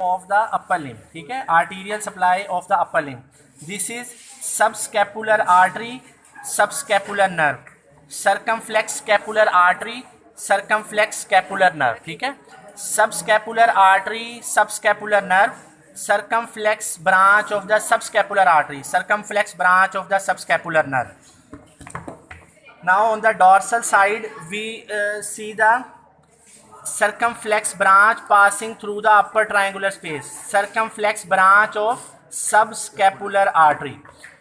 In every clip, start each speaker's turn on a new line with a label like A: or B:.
A: of the upper limb, ठीक है, arterial supply of the upper limb. This is subscapular artery, subscapular nerve, circumflex scapular artery, circumflex scapular nerve, ठीक है, subscapular artery, subscapular nerve, circumflex branch of the subscapular artery, circumflex branch of the subscapular nerve. Now on the dorsal side we see the circumflex branch passing through the upper triangular space, circumflex branch of subscapular artery.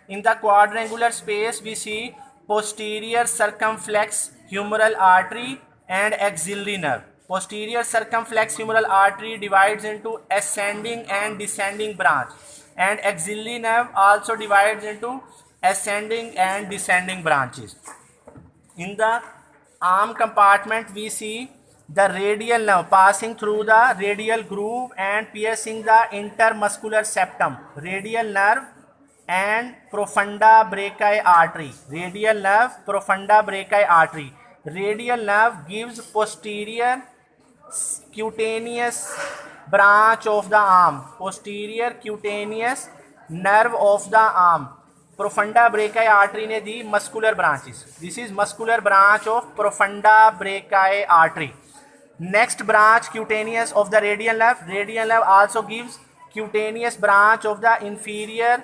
A: In the quadrangular space we see posterior circumflex humeral artery and axillary nerve. Posterior circumflex humeral artery divides into ascending and descending branch, and axillary nerve also divides into ascending and descending branches. In the arm compartment we see the radial nerve passing through the radial groove and piercing the intermuscular septum, radial nerve and profunda brachii artery, radial nerve, profunda brachii artery. Radial nerve gives posterior cutaneous branch of the arm, posterior cutaneous nerve of the arm. Profunda brachii artery ने दी muscular branches. This is muscular branch of profunda brachii artery. Next branch cutaneous of the radial nerve. Radial nerve also gives cutaneous branch of the inferior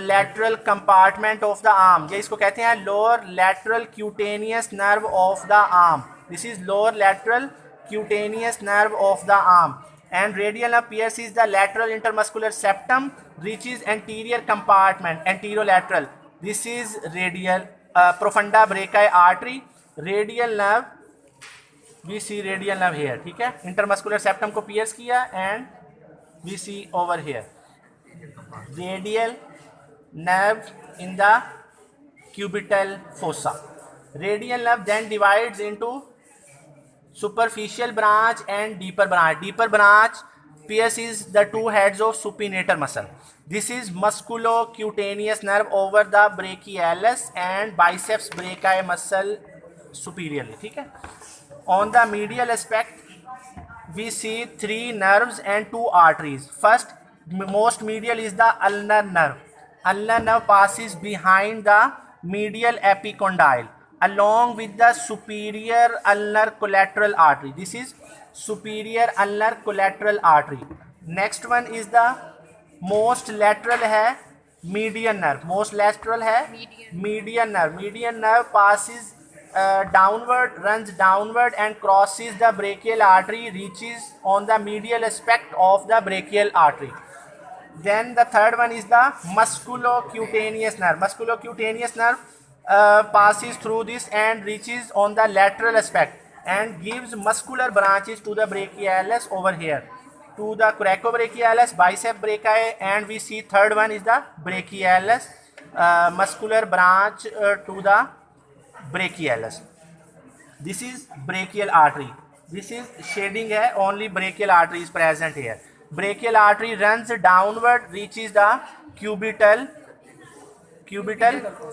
A: lateral compartment of the arm. ये इसको कहते हैं lower lateral cutaneous nerve of the arm. This is lower lateral cutaneous nerve of the arm. And radial nerve pierces the lateral intermuscular septum, reaches anterior compartment, anterolateral. This is radial profunda brachii artery. Radial nerve, we see radial nerve here, ठीक है, intermuscular septum को pierce किया and we see over here radial nerve in the cubital fossa. Radial nerve then divides into superficial branch and deeper branch. Deeper branch pierces the two heads of supinator muscle. This is musculocutaneous nerve over the brachialis and biceps brachii muscle superiorly, ठीक है. On the medial aspect we see three nerves and two arteries. First, most medial is the ulnar nerve. Ulnar nerve passes behind the medial epicondyle along with the superior ulnar collateral artery. This is superior ulnar collateral artery. Next one is the most lateral है median nerve. Most lateral है median nerve. Median nerve passes downward, runs downward and crosses the brachial artery, reaches on the medial aspect of the brachial artery. Then the third one is the musculocutaneous nerve. Musculocutaneous nerve passes through this and reaches on the lateral aspect and gives muscular branches to the brachialis over here, to the coracobrachialis, bicep brachii, and we see third one is the brachialis, muscular branch to the brachialis. This is brachial artery. This is shading है, only brachial artery is present here. Brachial artery runs downward, reaches the cubital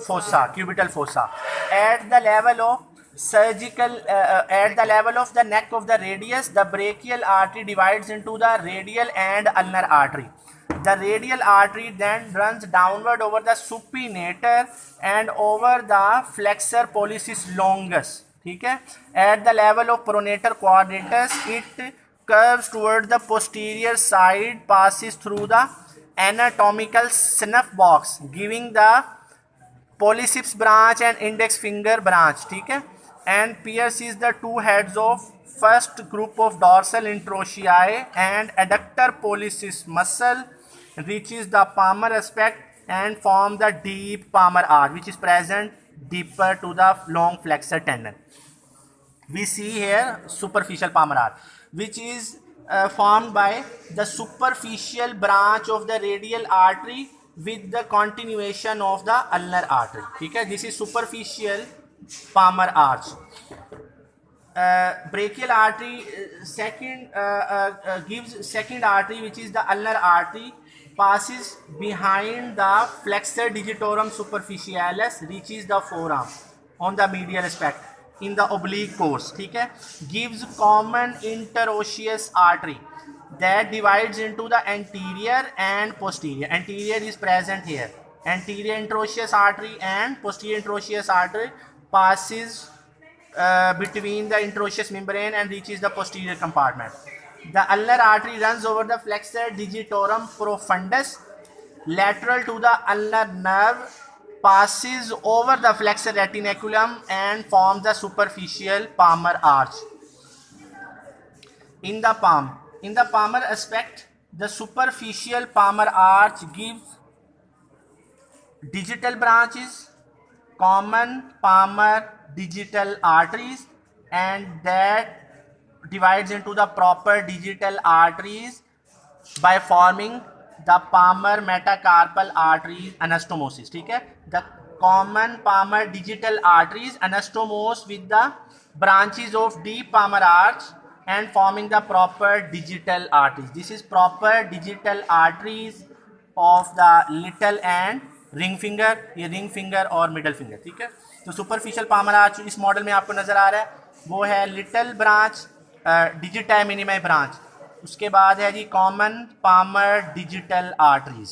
A: fossa. At the level of surgical, at the level of the neck of the radius, the brachial artery divides into the radial and ulnar artery. The radial artery then runs downward over the supinator and over the flexor pollicis longus, ठीक है. At the level of pronator quadratus it curves toward the posterior side, passes through the anatomical snuff box giving the pollicis branch and index finger branch, ठीक है, and pierces the two heads of first group of dorsal interossei and adductor pollicis muscle, reaches the palmar aspect and form the deep palmar arch which is present deeper to the long flexor tendon. We see here superficial palmar arch which is formed by the superficial branch of the radial artery with the continuation of the ulnar artery, ठीक है. This is superficial palmar arch. Brachial artery gives second artery which is the ulnar artery, passes behind the flexor digitorum superficialis, reaches the forearm on the medial aspect in the oblique course, ठीक है. Gives common interosseous artery. that divides into the anterior and posterior. Anterior is present here. Anterior interosseous artery and posterior interosseous artery passes between the interosseous membrane and reaches the posterior compartment. The ulnar artery runs over the flexor digitorum profundus, lateral to the ulnar nerve, passes over the flexor retinaculum and forms the superficial palmar arch. In the palmar aspect, the superficial palmar arch gives digital branches, common palmar digital arteries, and that divides into the proper digital arteries by forming the palmar metacarpal arteries anastomosis. ठीक है, the common palmar digital arteries anastomose with the branches of deep palmar arch and forming the proper digital arteries. This is proper digital arteries of the little and ring finger, ये ring finger और middle finger. ठीक है, तो superficial palmar arch इस model में आपको नजर आ रहा है, वो है little branch, digiti minimi branch. उसके बाद है जी common palmar digital arteries.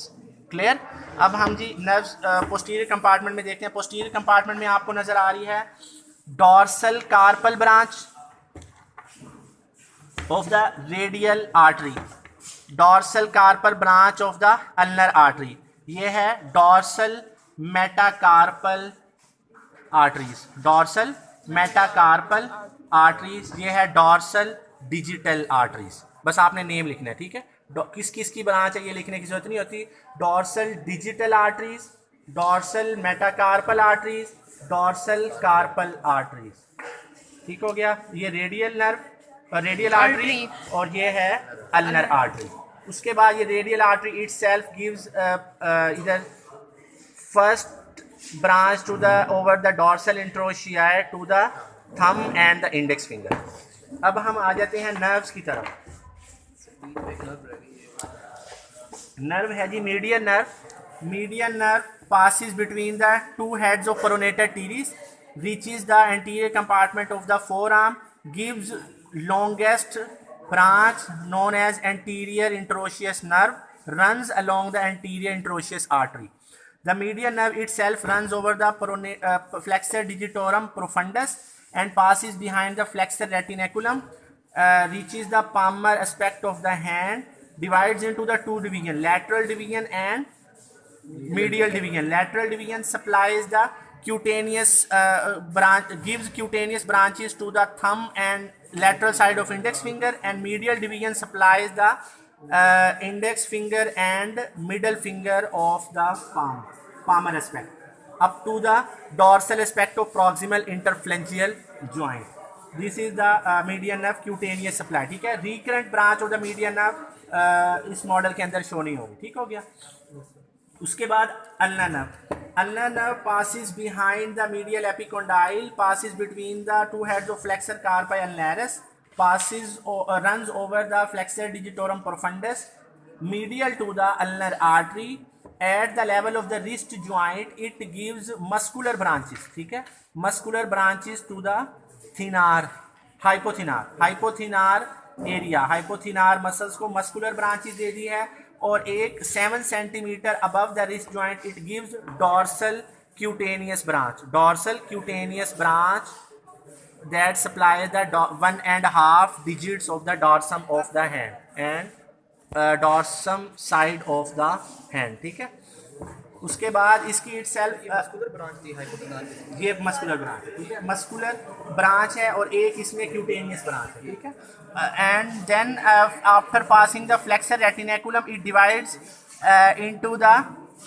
A: Clear. अब हम जी नर्व्स पोस्टीरियर कंपार्टमेंट में देखते हैं. पोस्टीरियर कंपार्टमेंट में आपको नजर आ रही है dorsal carpal branch of the radial artery, dorsal carpal branch of the ulnar artery. ये है dorsal metacarpal arteries, dorsal metacarpal arteries. ये है डॉर्सल डिजिटल आर्टरीज. बस आपने नेम लिखना है. ठीक है, किस किस की ब्रांच है ये लिखने की जरूरत नहीं होती. Dorsal digital arteries, dorsal metacarpal arteries, dorsal carpal arteries. ठीक हो गया. ये रेडियल नर्व, रेडियल आर्टरी, और ये है अल्नर आर्टरी. उसके बाद ये रेडियल आर्टरी इटसेल्फ गिव्स इधर first branch to the over the dorsal interossei to the thumb and the index finger. अब हम आ जाते हैं नर्व्स की तरफ. नर्व है जी median nerve. Median nerve passes between the two heads of pronator teres, reaches the anterior compartment of the forearm, gives longest branch known as anterior interosseous nerve, runs along the anterior interosseous artery. The median nerve itself runs over the flexor digitorum profundus and passes behind the flexor retinaculum, reaches the palmar aspect of the hand, divides into the two divisions, lateral division and medial division. Lateral division supplies the cutaneous branch, gives cutaneous branches to the thumb and lateral side of index finger, and medial division supplies the index finger and middle finger of the palmar aspect up to the dorsal aspect of proximal interphalangeal joint. This is the median nerve cutaneous supply. ठीक है, recurrent branch of the median nerve इस model के अंदर show नहीं होगी. ठीक हो गया. उसके बाद ulnar nerve. Ulnar nerve passes behind the medial epicondyle, passes between the two heads of flexor carpi ulnaris, runs over the flexor digitorum profundus, medial to the ulnar artery. At the level of the wrist joint, it gives muscular branches. ठीक है, muscular branches to the thenar, hypothenar area. hypothenar muscles को muscular branches दे दी है. और एक 7 centimetre above the wrist joint it gives dorsal cutaneous branch. Dorsal cutaneous branch that supplies the 1.5 digits of the dorsum of the hand and dorsum side of the hand. ठीक है. उसके बाद इसकी itself muscular branch थी, हाइपोथेनार, ये muscular branch है. ठीक है, मस्कुलर ब्रांच है और एक इसमें क्यूटेनियस ब्रांच है. ठीक है. And then after passing the flexor retinaculum, it divides into the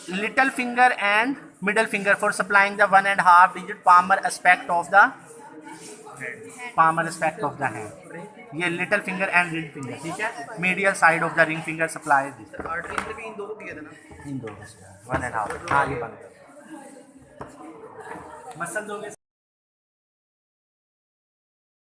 A: little finger and middle finger for supplying the 1.5 digit palmar aspect of the hand. ये little finger and ring finger. ठीक है, medial side of the ring finger supplies this.
B: Artery में इन दो को किया था ना,
A: इन दो 1.5. हाँ, ये बन गया. मसल दोगे